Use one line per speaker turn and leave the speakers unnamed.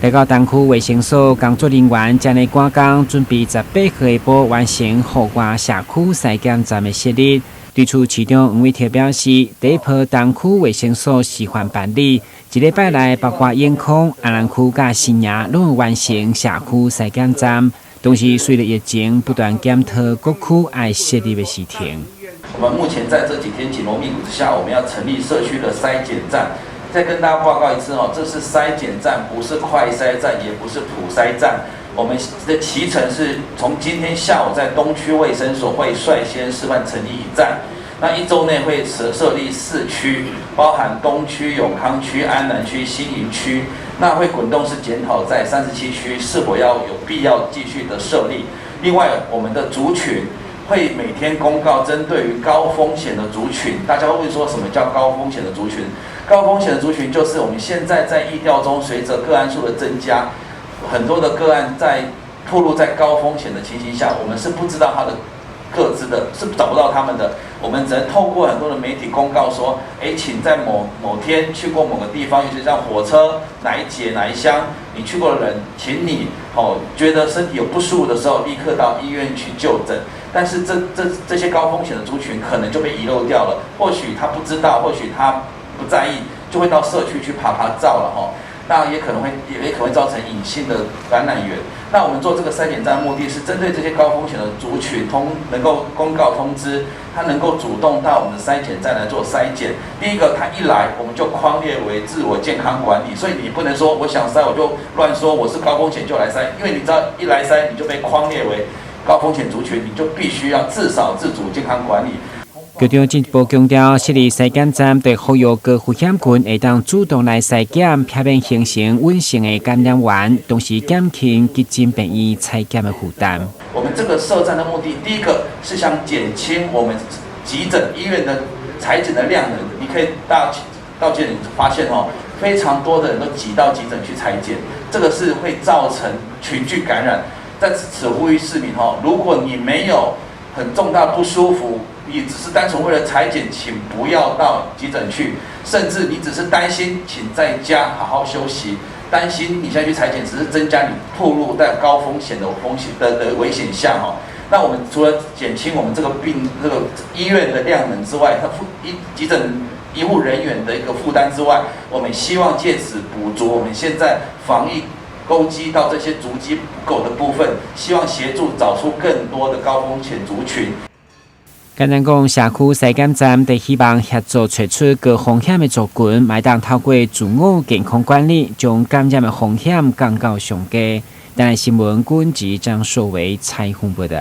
来到东区卫生所工作人员将来赶工，准备18号下晡完成后华社区筛检站的设立。对此，市长黄伟哲表示，第一波东区卫生所示范办理，一礼拜内包括永康、安南区甲新营拢会完成社区筛检站。同时，随着疫情不断检讨各区爱设立的时程。
我们目前在这几天紧锣密鼓之下，我们要成立社区的筛检站。再跟大家报告一次哦，这是筛检站，不是快筛站，也不是普筛站。我们的期程是从今天下午在东区卫生所会率先示范成立一站，那1周内会设立4区，包含东区、永康区、安南区、新营区。那会滚动式检讨在37区是否有必要继续的设立。另外，我们的族群会每天公告针对于高风险的族群，大家会问说什么叫高风险的族群？高风险的族群就是我们现在在疫调中，随着个案数的增加，很多的个案暴露在高风险的情形下，我们是不知道他的个资的，是找不到他们的。我们只能透过很多的媒体公告说，请在某天去过某个地方，尤其像火车哪一节哪一乡，你去过的人，请你觉得身体有不舒服的时候，立刻到医院去就诊。但是这些高风险的族群可能就被遗漏掉了，或许他不知道，或许他不在意，就会到社区去爬照了哈。那也可能会造成隐性的感染源。那我们做这个筛检站的目的是针对这些高风险的族群，能够公告通知，他能够主动到我们的筛检站来做筛检。第一个，他一来我们就匡列为自我健康管理，所以你不能说我想筛我就乱说我是高风险就来筛，因为你知道一来筛你就被匡列为高风险族群，你就必须要至少自主健康管理。
局长进一步强调，设立筛检站对呼吁高风险群会当主动来筛检，避免形成稳性的感染源，同时减轻急诊病院采检的负担。
我们这个设站的目的，第一个是想减轻我们急诊医院的采检的量能。你可以到急诊发现非常多的人都挤到急诊去采检，这个是会造成群聚感染。在此呼吁市民如果你没有很重大不舒服，你只是单纯为了采检，请不要到急诊去。甚至你只是担心，请在家好好休息。担心你现在去采检，只是增加你暴露在高风险的危险下那我们除了减轻我们这个医院的量能之外，急诊医护人员的一个负担之外，我们希望借此补足我们现在防疫勾稽到这些足迹不够的部分，希望协助找出更多的高风险族群。
简单讲，社区筛检站就希望协助找出高风险的族群，卖当透过自我健康管理，将感染的风险降到上低。但新闻军及将作为采访报道。